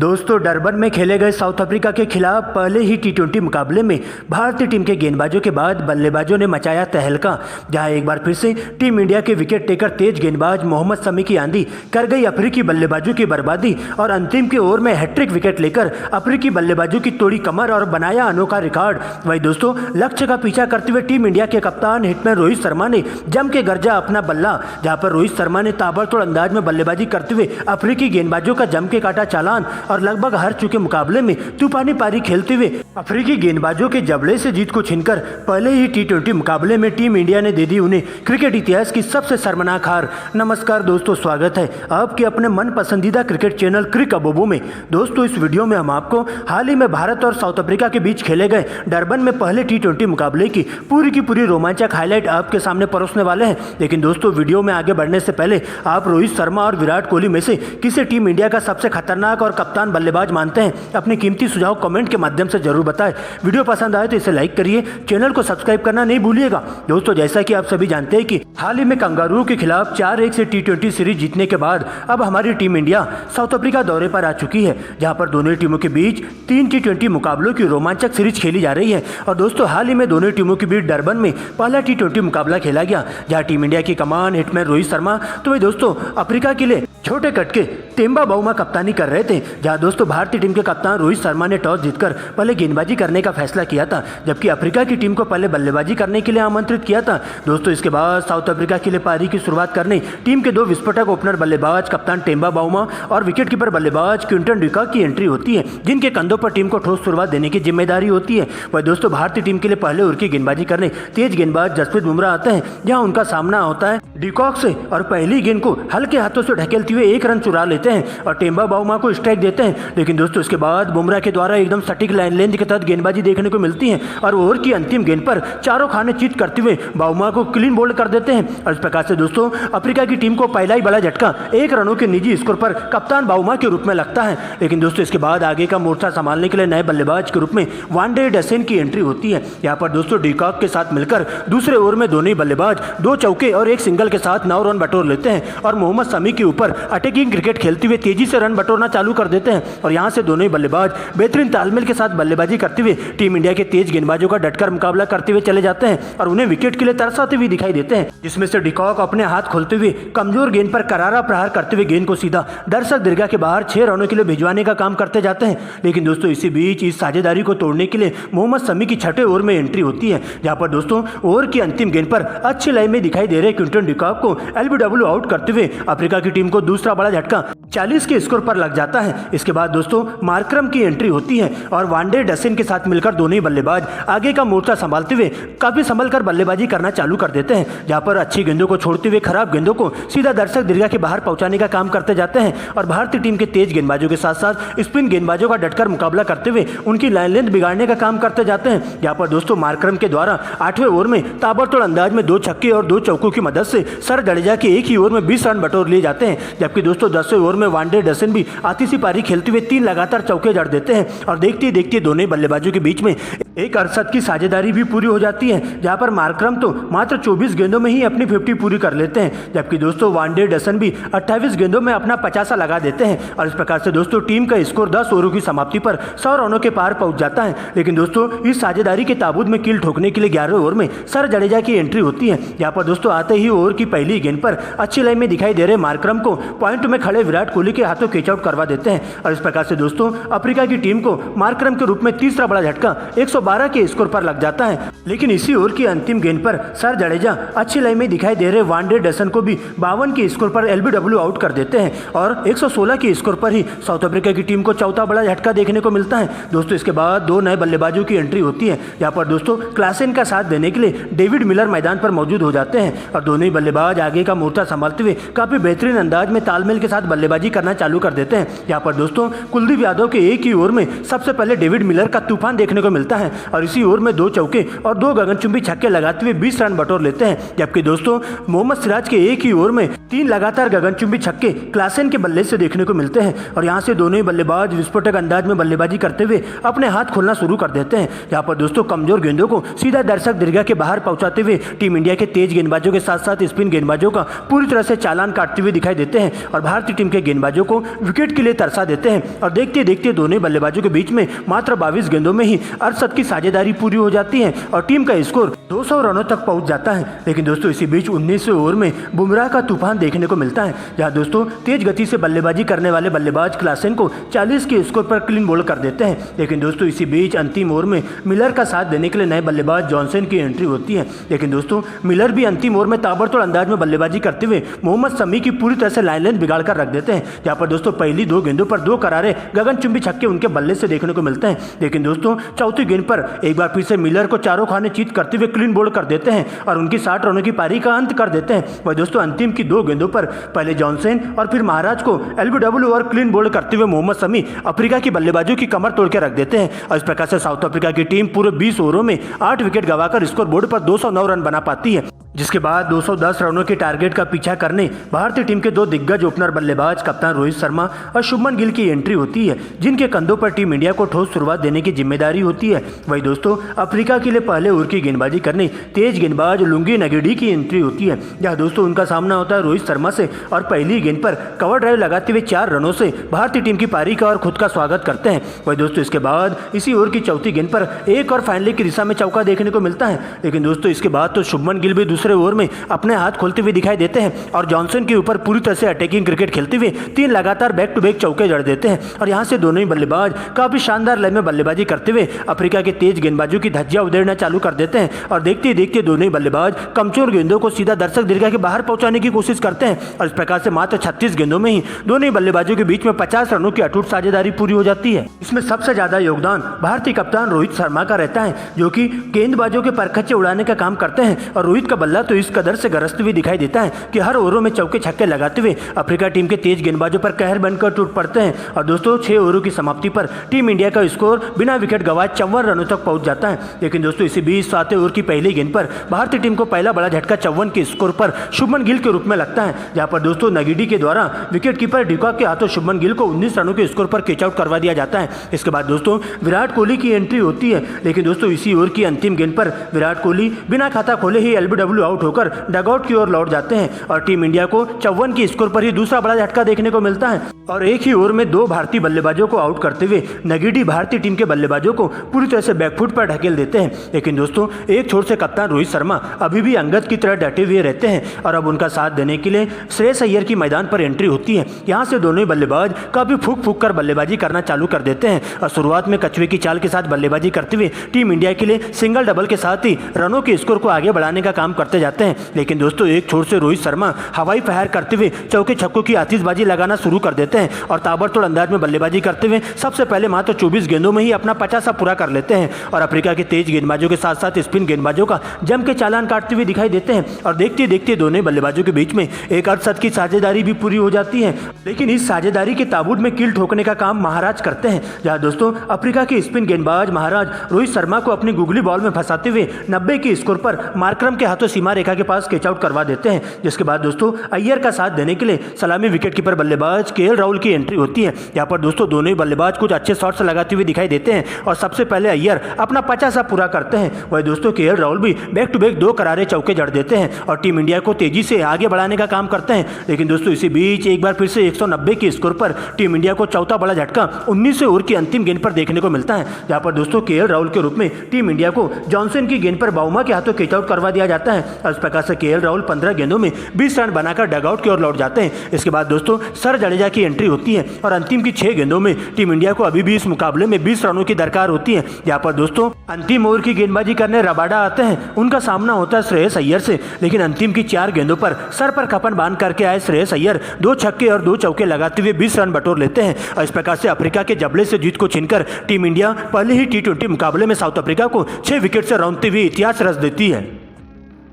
दोस्तों डरबन में खेले गए साउथ अफ्रीका के खिलाफ पहले ही टी20 मुकाबले में भारतीय टीम के गेंदबाजों के बाद बल्लेबाजों ने मचाया तहलका, जहां एक बार फिर से टीम इंडिया के विकेट टेकर तेज गेंदबाज मोहम्मद शमी की आंधी कर गई अफ्रीकी बल्लेबाजों की बर्बादी और अंतिम के ओवर में हैट्रिक विकेट लेकर अफ्रीकी बल्लेबाजों की तोड़ी कमर और बनाया अनोखा रिकॉर्ड। वही दोस्तों लक्ष्य का पीछा करते हुए टीम इंडिया के कप्तान हिटमैन रोहित शर्मा ने जम के गरजा अपना बल्ला, जहां पर रोहित शर्मा ने ताबड़तोड़ अंदाज में बल्लेबाजी करते हुए अफ्रीकी गेंदबाजों का जम के काटा चालान और लगभग हार चुके मुकाबले में तूफानी पारी खेलते हुए अफ्रीकी गेंदबाजों के जबड़े से जीत को छीनकर पहले ही टी20 मुकाबले में टीम इंडिया ने दे दी उन्हें क्रिकेट इतिहास की सबसे शर्मनाक हार। नमस्कार दोस्तों, स्वागत है आपके अपने मन पसंदीदा क्रिकेट चैनल क्रिक अबोबो में। दोस्तों इस वीडियो में हम आपको हाल ही में भारत और साउथ अफ्रीका के बीच खेले गए डरबन में पहले टी20 मुकाबले की पूरी रोमांचक हाईलाइट आपके सामने परोसने वाले हैं। लेकिन दोस्तों वीडियो में आगे बढ़ने से पहले आप रोहित शर्मा और विराट कोहली में से किसे टीम इंडिया का सबसे खतरनाक और कप्तान बल्लेबाज मानते हैं? अपने कीमती सुझाव कमेंट के माध्यम से जरूर बताएं। वीडियो पसंद आए तो इसे लाइक करिए, चैनल को सब्सक्राइब करना नहीं भूलिएगा। दोस्तों जैसा कि आप सभी जानते हैं कि हाल ही में कंगारू के खिलाफ 4-1 से टी20 सीरीज जीतने के बाद अब हमारी टीम इंडिया साउथ अफ्रीका दौरे पर आ चुकी है, जहां पर दोनों टीमों के बीच 3 टी20 मुकाबलों की रोमांचक सीरीज खेली जा रही है। और दोस्तों हाल ही में दोनों टीमों के बीच डरबन में पहला टी20 मुकाबला खेला गया, जहां टीम इंडिया की कमान हिटमैन रोहित शर्मा तो वही दोस्तों अफ्रीका के लिए छोटे कटके तेम्बा बाउमा कप्तानी कर रहे थे। जहां दोस्तों भारतीय टीम के कप्तान रोहित शर्मा ने टॉस जीतकर पहले गेंदबाजी करने का फैसला किया था, जबकि अफ्रीका की टीम को पहले बल्लेबाजी करने के लिए आमंत्रित किया था। दोस्तों इसके बाद साउथ अफ्रीका के लिए पारी की शुरुआत करने टीम के 2 विस्फोटक ओपनर बल्लेबाज कप्तान तेम्बा बाउमा और विकेट कीपर बल्लेबाज क्विंटन डिकॉक की एंट्री होती है, जिनके कंधों पर टीम को ठोस शुरुआत देने की जिम्मेदारी होती है। वह दोस्तों भारतीय टीम के लिए पहले ओवर की गेंदबाजी करने तेज गेंदबाज जसप्रीत बुमराह आते हैं, जहां उनका सामना होता है डिकॉक से और पहली गेंद को हल्के हाथों से ढकेलते हुए 1 रन चुरा लेते हैं और तेम्बा बाउमा को स्ट्राइक देते हैं। लेकिन दोस्तों इसके बाद बुमराह के द्वारा एकदम सटीक लेंथ के तहत गेंदबाजी देखने को मिलती है और ओवर की अंतिम गेंद पर चारों खाने चीट करते हुए बाउमा को क्लीन बोल्ड कर देते हैं। और इस प्रकार से दोस्तों अफ्रीका की टीम को पहला ही बड़ा झटका 1 रनों के निजी स्कोर पर कप्तान बाउमा के रूप में लगता है। लेकिन दोस्तों इसके बाद आगे का मोर्चा संभालने के लिए नए बल्लेबाज के रूप में वांडे डसेन की एंट्री होती है। यहाँ पर दोस्तों डिकॉक के साथ मिलकर दूसरे ओवर में दोनों ही बल्लेबाज 2 चौके और 1 सिंगल के साथ 9 रन बटोर लेते हैं और मोहम्मद शमी के ऊपर अटैकिंग क्रिकेट खेलते हुए तेजी से रन बटोरना चालू कर देते हैं। और यहाँ से दोनों ही बल्लेबाज बेहतरीन तालमेल के साथ बल्लेबाजी करते हुए टीम इंडिया के तेज गेंदबाजों का डटकर मुकाबला करते हुए चले जाते हैं और उन्हें विकेट के लिए तरसाते हुए दिखाई देते हैं, जिसमें से डिकॉक अपने हाथ खोलते हुए कमजोर गेंद पर करारा प्रहार करते हुए गेंद को सीधा दर्शक दीर्घा के बाहर 6 रनों के लिए भिजवाने का काम करते जाते हैं। लेकिन दोस्तों इसी बीच इस साझेदारी को तोड़ने के लिए मोहम्मद शमी की 6ठे ओवर में एंट्री होती है, जहां पर दोस्तों ओवर की अंतिम गेंद पर अच्छी लाइन में दिखाई दे रहे क्विंटन डिकॉक को एलबीडब्ल्यू आउट करते हुए अफ्रीका की टीम को दूसरा बड़ा झटका 40 के स्कोर पर लग जाता है। इसके बाद दोस्तों मार्करम की एंट्री होती है और वांडे डसेन के साथ मिलकर दोनों ही बल्लेबाज आगे का मोर्चा संभालते हुए काफी संभल कर बल्लेबाजी करना चालू कर देते हैं, जहां पर अच्छी गेंदों को छोड़ते हुए खराब गेंदों को सीधा दर्शक दीर्घा के बाहर पहुंचाने का काम करते जाते हैं और भारतीय टीम के तेज गेंदबाजों के साथ साथ स्पिन गेंदबाजों का डटकर मुकाबला करते हुए उनकी लाइन लेंथ बिगाड़ने का काम करते जाते हैं। यहाँ पर दोस्तों मार्करम के द्वारा 8वें ओवर में ताबड़तोड़ अंदाज में 2 छक्के और 2 चौकों की मदद से सर जडेजा के एक ही ओवर में 20 रन बटोर लिए जाते हैं, जबकि दोस्तों 10वें ओवर में वांडे डसेन भी आतिशी पारी खेलते हुए 3 लगातार चौके जड़ देते हैं और देखते ही देखते दोनों ही बल्लेबाजों के बीच में एक अरसद की साझेदारी भी पूरी हो जाती है, जहां पर मार्करम तो मात्र 24 गेंदों में ही अपनी 50 पूरी कर लेते हैं, जबकि दोस्तों वांडे डसन भी 28 गेंदों में अपना 50 लगा देते हैं। और इस प्रकार से दोस्तों टीम का स्कोर 10 ओवरों की समाप्ति पर 100 रनों के पार पहुंच जाता है। लेकिन दोस्तों इस साझेदारी के ताबूत में कील ठोकने के लिए 11वें ओवर में सर जडेजा की एंट्री होती है, जहां पर दोस्तों आते ही ओवर की पहली गेंद पर अच्छी लाइन में दिखाई दे रहे मार्करम को पॉइंट में खड़े विराट कोहली के हाथों कैच आउट करवा देते हैं। और इस प्रकार से दोस्तों अफ्रीका की टीम को मार्करम के रूप में तीसरा बड़ा झटका 112 के स्कोर पर लग जाता है। लेकिन इसी ओवर की अंतिम गेंद पर सर जडेजा अच्छी लाइन में दिखाई दे रहे वांडे डसन को भी 52 के स्कोर पर एलबीडब्ल्यू आउट कर देते हैं और 116 के स्कोर पर ही साउथ अफ्रीका की टीम को चौथा बड़ा झटका देखने को मिलता है। दोस्तों इसके बाद 2 नए बल्लेबाजों की एंट्री होती है, यहाँ पर दोस्तों क्लासेन का साथ देने के लिए डेविड मिलर मैदान पर मौजूद हो जाते हैं और दोनों ही बल्लेबाज आगे का मोर्चा संभालते हुए काफी बेहतरीन अंदाज में तालमेल के साथ बल्लेबाजी करना चालू कर देते हैं। यहाँ पर दोस्तों कुलदीप यादव के एक ही ओवर में सबसे पहले डेविड मिलर का तूफान देखने को मिलता है और इसी ओवर में 2 चौके और 2 गगनचुंबी छक्के लगाते हुए 20 रन बटोर लेते हैं, जबकि दोस्तों मोहम्मद सिराज के एक ही ओवर में 3 लगातार गगनचुंबी छक्के क्लासेन के बल्ले से देखने को मिलते हैं और यहाँ से दोनों ही बल्लेबाज विस्फोटक अंदाज में बल्लेबाजी करते हुए अपने हाथ खोलना शुरू कर देते हैं। यहाँ पर दोस्तों कमजोर गेंदों को सीधा दर्शक दीर्घा के बाहर पहुंचाते हुए टीम इंडिया के तेज गेंदबाजों के साथ साथ स्पिन गेंदबाजों का पूरी तरह से चालान काटते हुए दिखाई देते हैं और भारतीय टीम के गेंदबाजों को विकेट के लिए तरसा देते हैं और देखते देखते दोनों बल्लेबाजों के बीच में मात्र 22 गेंदों में ही अर्धशत की साझेदारी पूरी हो जाती है और टीम का स्कोर 200 रनों तक पहुंच जाता है। लेकिन दोस्तों इसी बीच 19वें ओवर में बुमराह का तूफान देखने को मिलता है, जहां दोस्तों तेज गति से बल्लेबाजी करने वाले बल्लेबाज क्लासेन को 40 के स्कोर पर क्लीन बोल्ड कर देते हैं। लेकिन दोस्तों इसी बीच अंतिम ओवर में मिलर का साथ देने के लिए नए बल्लेबाज जॉनसन की एंट्री होती है। लेकिन दोस्तों मिलर भी अंतिम ओवर में ताबड़तोड़ अंदाज में बल्लेबाजी करते हुए मोहम्मद शमी की पूरी तरह से लाइन लेंथ बिगाड़ कर रख देते हैं, जहां पर दोस्तों पहली 2 गेंदों पर 2 करारे गगनचुंबी छक्के उनके बल्ले से देखने को मिलते हैं। लेकिन दोस्तों चौथी गेंद पर एक बार फिर से मिलर को चारों खाने चीत करते हुए क्लीन बोल्ड कर देते हैं और उनकी 60 रनों की पारी का अंत कर देते हैं। वह दोस्तों अंतिम की 2 गेंदों पर पहले जॉनसन और फिर महाराज को एलबीडब्ल्यू और क्लीन बोल्ड करते हुए मोहम्मद शमी अफ्रीका की बल्लेबाजों की कमर तोड़ के रख देते हैं और इस प्रकार से साउथ अफ्रीका की टीम पूरे 20 ओवरों में 8 विकेट गंवाकर स्कोर बोर्ड पर 209 रन बना पाती है, जिसके बाद 210 रनों के टारगेट का पीछा करने भारतीय टीम के 2 दिग्गज ओपनर बल्लेबाज कप्तान रोहित शर्मा और शुभमन गिल की एंट्री होती है, जिनके कंधों पर टीम इंडिया को ठोस शुरुआत देने की जिम्मेदारी होती है। वही दोस्तों अफ्रीका के लिए पहले ओवर की गेंदबाजी करने तेज गेंदबाज लुंगी नगीडी की एंट्री होती है, जहां दोस्तों उनका सामना होता है रोहित शर्मा से और पहली गेंद पर कवर ड्राइव लगाते हुए 4 रनों से भारतीय टीम की पारी का और खुद का स्वागत करते हैं। वही दोस्तों इसके बाद इसी ओवर की चौथी गेंद पर एक और फाइनली की दिशा में चौका देखने को मिलता है। लेकिन दोस्तों इसके बाद तो शुभमन गिल भी दूसरे ओवर में अपने हाथ खोलते हुए दिखाई देते हैं और जॉनसन के ऊपर पूरी तरह से अटैकिंग क्रिकेट खेलते हुए 3 लगातार बैक टू बैक चौके जड़ देते हैं और यहां से दोनों ही बल्लेबाज काफी शानदार लय में बल्लेबाजी करते हुए अफ्रीका के तेज गेंदबाजों की धज्जियां उधेड़ना चालू कर देते हैं और देखते ही देखते दोनों ही बल्लेबाज कमजोर गेंदों को सीधा दर्शक दीर्घा के बाहर पहुंचाने की कोशिश करते हैं और इस प्रकार से मात्र 36 गेंदों में ही दोनों ही बल्लेबाजों के बीच में 50 रनों की अटूट साझेदारी पूरी हो जाती है। इसमें सबसे ज्यादा योगदान भारतीय कप्तान रोहित शर्मा का रहता है, जो कि गेंदबाजों के परखच्चे उड़ाने का काम करते हैं और रोहित का बल्ला तो इस कदर से गरजते हुए दिखाई देता है कि हर ओवरों में चौके छक्के लगाते हुए अफ्रीका टीम के तेज गेंदबाजों पर कहर बनकर टूट पड़ते हैं और दोस्तों 6 ओवरों की समाप्ति पर टीम इंडिया का स्कोर बिना विकेट गंवाए 54 रनों तक पहुंच जाता है। लेकिन दोस्तों इसी बीच 7वें ओवर की पहली गेंद पर भारतीय टीम को पहला बड़ा झटका 54 के स्कोर पर शुभमन गिल के रूप में लगता है, जहां पर दोस्तों नगीडी के द्वारा विकेट कीपर डिकॉक के हाथों शुभमन गिल को 19 रनों के स्कोर पर कैच आउट करवा दिया जाता है। इसके बाद दोस्तों विराट कोहली की एंट्री होती है, लेकिन दोस्तों इसी ओवर की अंतिम गेंद पर विराट कोहली बिना खाता खोले ही एलबीडब्ल्यू आउट होकर डगआउट की ओर लौट जाते हैं और टीम इंडिया को 54 की स्कोर पर ही दूसरा बड़ा झटका देखने को मिलता है और एक ही ओवर में 2 भारतीय बल्लेबाजों को आउट करते हुए नगीडी भारतीय टीम के बल्लेबाजों को पूरी तरह से बैकफुट पर ढकेल देते हैं। लेकिन दोस्तों एक छोर से कप्तान रोहित शर्मा अभी भी अंगद की तरह डटे हुए रहते हैं और अब उनका साथ देने के लिए श्रेयस अय्यर की मैदान पर एंट्री होती है। यहाँ से दोनों ही बल्लेबाज काफी फूक फूक कर बल्लेबाजी करना चालू कर देते हैं और शुरुआत में कछुए की चाल के साथ बल्लेबाजी करते हुए टीम इंडिया के लिए सिंगल डबल के साथ ही रनों के स्कोर को आगे बढ़ाने का काम करते जाते हैं। लेकिन दोस्तों एक छोर से रोहित शर्मा हवाई फहर करते हुए चौके छक्कों की आतिशबाजी लगाना शुरू कर देते हैं और ताबड़तोड़ अंदाज में बल्लेबाजी करते हुए सबसे पहले मात्र 24 गेंदों में ही अपना 50 पूरा कर लेते हैं और अफ्रीका के तेज गेंदबाजों के साथ साथ स्पिन गेंदबाजों का जम के चालान काटते हुए दिखाई देते हैं और देखते देखते दोनों बल्लेबाजों के बीच में एक अर्धशत की साझेदारी भी पूरी हो जाती है। लेकिन इस साझेदारी के ताबूत में कील ठोकने का काम महाराज करते हैं, जहां दोस्तों अफ्रीका के स्पिन गेंदबाज महाराज रोहित शर्मा को अपनी गुगली बॉल में फंसाते हुए 90 के स्कोर पर मार्करम के हाथों सीमा रेखा के पास कैच आउट करवा देते हैं। जिसके बाद दोस्तों अय्यर का साथ देने के लिए सलामी विकेटकीपर बल्लेबाज केएल राहुल की एंट्री होती है। यहाँ पर दोस्तों दोनों ही बल्लेबाज कुछ अच्छे शॉट्स लगाते हुए दिखाई देते हैं और सबसे पहले अय्यर अपना 50 पूरा करते हैं। वही दोस्तों केएल राहुल भी बैक टू बैक 2 करारे चौके जड़ देते हैं और टीम इंडिया को तेजी से आगे बढ़ाने का काम करते हैं। लेकिन दोस्तों इसी बीच एक बार फिर से 190 के स्कोर पर टीम इंडिया को चौथा बड़ा झटका 19वें ओवर की अंतिम गेंद पर देखने को मिलता है, जहाँ पर दोस्तों केएल राहुल के रूप में टीम इंडिया को जॉनसन की गेंद पर बाउमा के हाथों कैच आउट करवा दिया जाता है और इस प्रकार से केएल राहुल 15 गेंदों में 20 रन बनाकर डगआउट की ओर लौट जाते हैं। इसके बाद दोस्तों सर जडेजा की एंट्री होती है और अंतिम की 6 गेंदों में टीम इंडिया को अभी भी इस मुकाबले में 20 रनों की दरकार होती है। यहाँ पर दोस्तों अंतिम ओवर की गेंदबाजी करने रबाडा आते हैं, उनका सामना होता है श्रेयस अय्यर से। लेकिन अंतिम की 4 गेंदों पर सर पर कफन बांध करके आए श्रेयस अय्यर 2 छक्के और 2 चौके लगाते हुए 20 रन बटोर लेते हैं और इस प्रकार से अफ्रीका के जबड़े से जीत को छीनकर टीम इंडिया पहले ही T20 मुकाबले में साउथ अफ्रीका को 6 विकेट से रौंदते हुए इतिहास रच देती है।